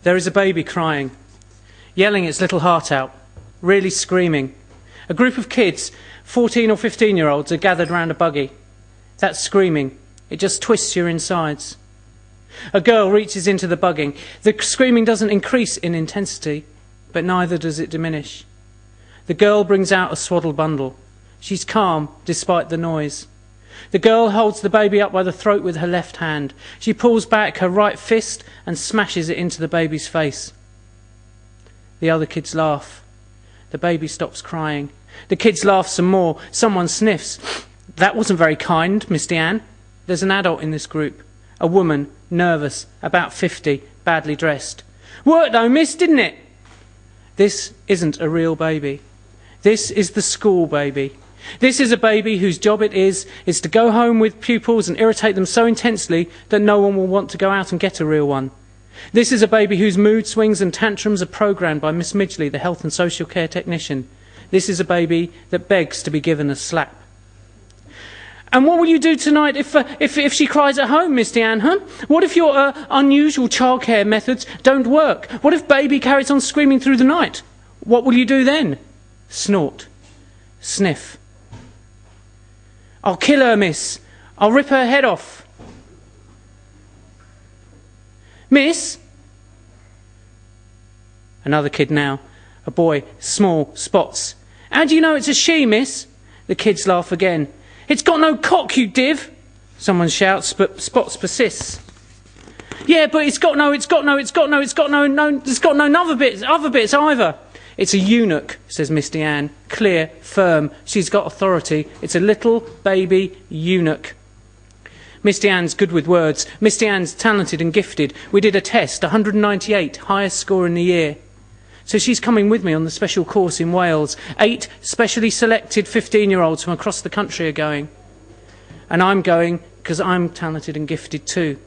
There is a baby crying, yelling its little heart out, really screaming. A group of kids, 14 or 15-year-olds, are gathered round a buggy. That screaming, it just twists your insides. A girl reaches into the buggy. The screaming doesn't increase in intensity, but neither does it diminish. The girl brings out a swaddled bundle. She's calm, despite the noise. The girl holds the baby up by the throat with her left hand. She pulls back her right fist and smashes it into the baby's face. The other kids laugh. The baby stops crying. The kids laugh some more. Someone sniffs. That wasn't very kind, Miss Deanne. There's an adult in this group. A woman, nervous, about 50, badly dressed. Worked though, miss, didn't it? This isn't a real baby. This is the school baby. This is a baby whose job it is to go home with pupils and irritate them so intensely that no one will want to go out and get a real one. This is a baby whose mood swings and tantrums are programmed by Miss Midgley, the health and social care technician. This is a baby that begs to be given a slap. And what will you do tonight if she cries at home, Miss Deanne, huh? What if your unusual childcare methods don't work? What if baby carries on screaming through the night? What will you do then? Snort. Sniff. I'll kill her, miss. I'll rip her head off. Miss? Another kid now. A boy, small, spots. How do you know it's a she, miss? The kids laugh again. It's got no cock, you div. Someone shouts, but Spots persists. Yeah, but it's got no other bits either. It's a eunuch, says Miss Deanne, clear, firm. She's got authority. It's a little baby eunuch. Miss Deanne's good with words. Miss Deanne's talented and gifted. We did a test, 198, highest score in the year. So she's coming with me on the special course in Wales. 8 specially selected 15-year-olds from across the country are going. And I'm going because I'm talented and gifted too.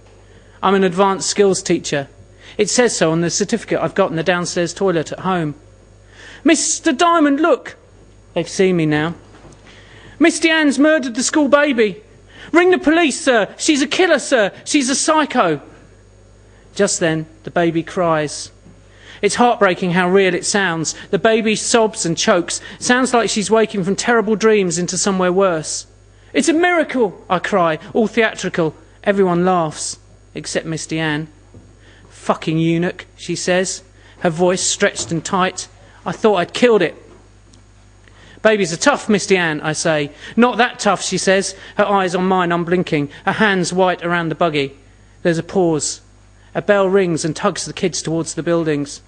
I'm an advanced skills teacher. It says so on the certificate I've got in the downstairs toilet at home. Mr. Diamond, look! They've seen me now. Miss Deanne's murdered the school baby. Ring the police, sir. She's a killer, sir. She's a psycho. Just then, the baby cries. It's heartbreaking how real it sounds. The baby sobs and chokes. Sounds like she's waking from terrible dreams into somewhere worse. It's a miracle, I cry, all theatrical. Everyone laughs, except Miss Deanne. Fucking eunuch, she says, her voice stretched and tight. I thought I'd killed it. Babies are tough, Miss Deanne, I say. Not that tough, she says, her eyes on mine unblinking, her hands white around the buggy. There's a pause. A bell rings and tugs the kids towards the buildings.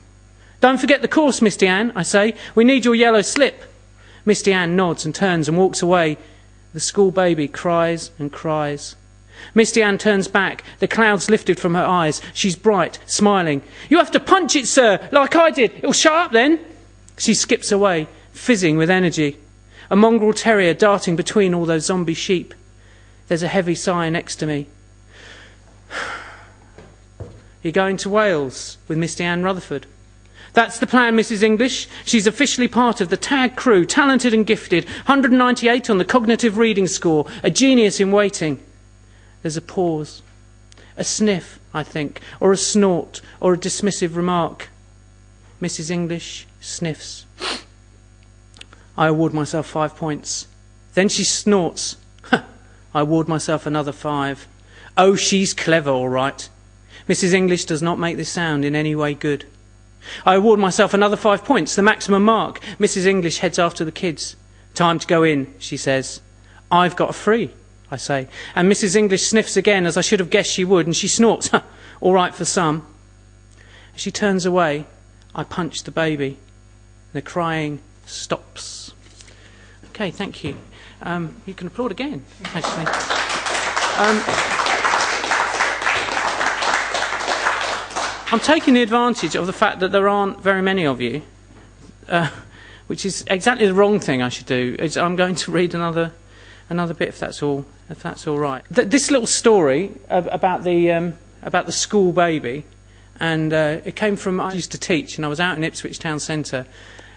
Don't forget the course, Miss Deanne, I say. We need your yellow slip. Miss Deanne nods and turns and walks away. The school baby cries and cries. Miss Deanne turns back, the clouds lifted from her eyes. She's bright, smiling. You have to punch it, sir, like I did. It'll shut up then. She skips away, fizzing with energy. A mongrel terrier darting between all those zombie sheep. There's a heavy sigh next to me. You're going to Wales with Miss Deanne Rutherford. That's the plan, Mrs. English. She's officially part of the tag crew, talented and gifted, 198 on the cognitive reading score, a genius in waiting. There's a pause. A sniff, I think, or a snort, or a dismissive remark. Mrs. English sniffs. I award myself 5 points. Then she snorts. I award myself another 5. Oh, she's clever, all right. Mrs. English does not make this sound in any way good. I award myself another 5 points, the maximum mark. Mrs. English heads after the kids. Time to go in, she says. I've got a free, I say. And Mrs. English sniffs again, as I should have guessed she would, and she snorts. All right for some. As she turns away, I punch the baby. The crying stops. Okay, thank you. You can applaud again, actually. I'm taking the advantage of the fact that there aren't very many of you, which is exactly the wrong thing I should do. I'm going to read another bit, if that's all right. This little story about the school baby, and it came from, I used to teach, and I was out in Ipswich town centre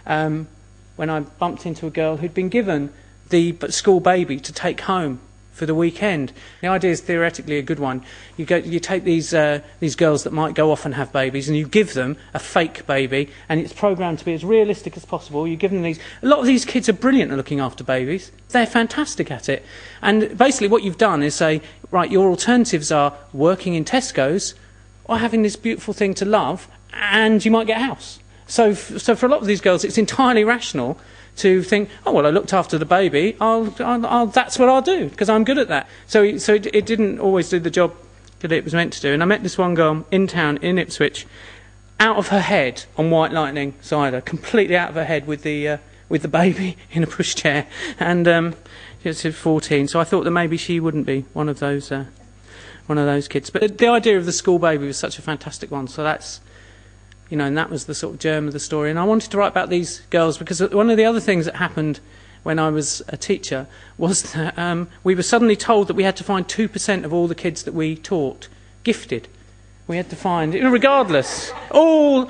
when I bumped into a girl who'd been given the school baby to take home for the weekend. The idea is theoretically a good one. You take these girls that might go off and have babies, and you give them a fake baby, and it's programmed to be as realistic as possible. You give them these. A lot of these kids are brilliant at looking after babies. They're fantastic at it. And basically, what you've done is say, right, your alternatives are working in Tesco's or having this beautiful thing to love, and you might get a house. So for a lot of these girls, it's entirely rational to think, oh, well, I looked after the baby, that's what I'll do, because I'm good at that. So it didn't always do the job that it was meant to do. And I met this one girl in town, in Ipswich, out of her head on White Lightning cider, completely out of her head with the baby in a pushchair. And she was 14, so I thought that maybe she wouldn't be one of those kids. But the idea of the school baby was such a fantastic one, so that's... and that was the sort of germ of the story. And I wanted to write about these girls because one of the other things that happened when I was a teacher was that we were suddenly told that we had to find 2% of all the kids that we taught gifted. We had to find, regardless, all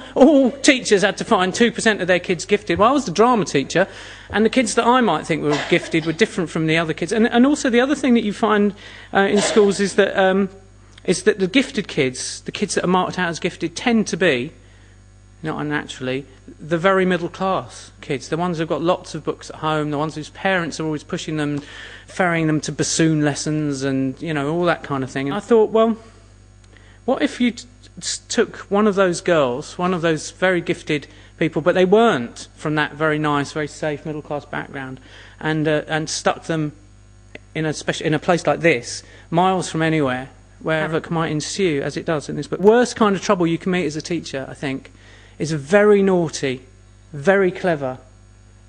teachers had to find 2% of their kids gifted. Well, I was the drama teacher, and the kids that I might think were gifted were different from the other kids. And also the other thing that you find in schools is that the gifted kids, the kids that are marked out as gifted, tend to be, not unnaturally, the very middle class kids, the ones who've got lots of books at home, the ones whose parents are always pushing them, ferrying them to bassoon lessons and, all that kind of thing. And I thought, well, what if you took one of those girls, one of those very gifted people, but they weren't from that very nice, very safe middle class background, and stuck them in a place like this, miles from anywhere, where havoc might ensue, as it does in this book. The worst kind of trouble you can meet as a teacher, I think, is a very naughty, very clever,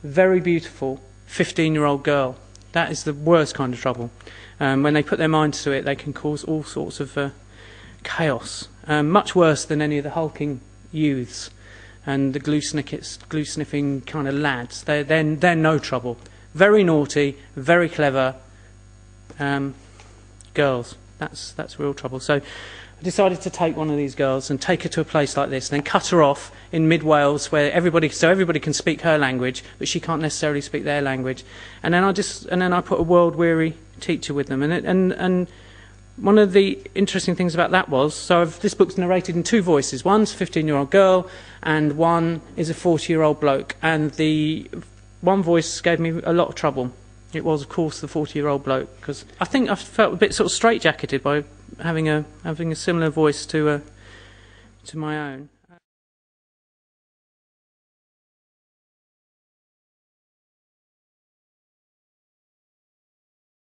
very beautiful 15-year-old girl. That is the worst kind of trouble. When they put their minds to it, they can cause all sorts of chaos, much worse than any of the hulking youths and the glue-sniffing kind of lads. They're no trouble. Very naughty, very clever girls. That's real trouble. So I decided to take one of these girls and take her to a place like this, and then cut her off in mid-Wales, where everybody can speak her language, but she can't necessarily speak their language. And then I put a world-weary teacher with them. And one of the interesting things about that was, this book's narrated in two voices. One's a 15-year-old girl, and one is a 40-year-old bloke. And the one voice gave me a lot of trouble. It was, of course, the 40-year-old bloke, because I think I felt a bit sort of straitjacketed by having a similar voice to my own.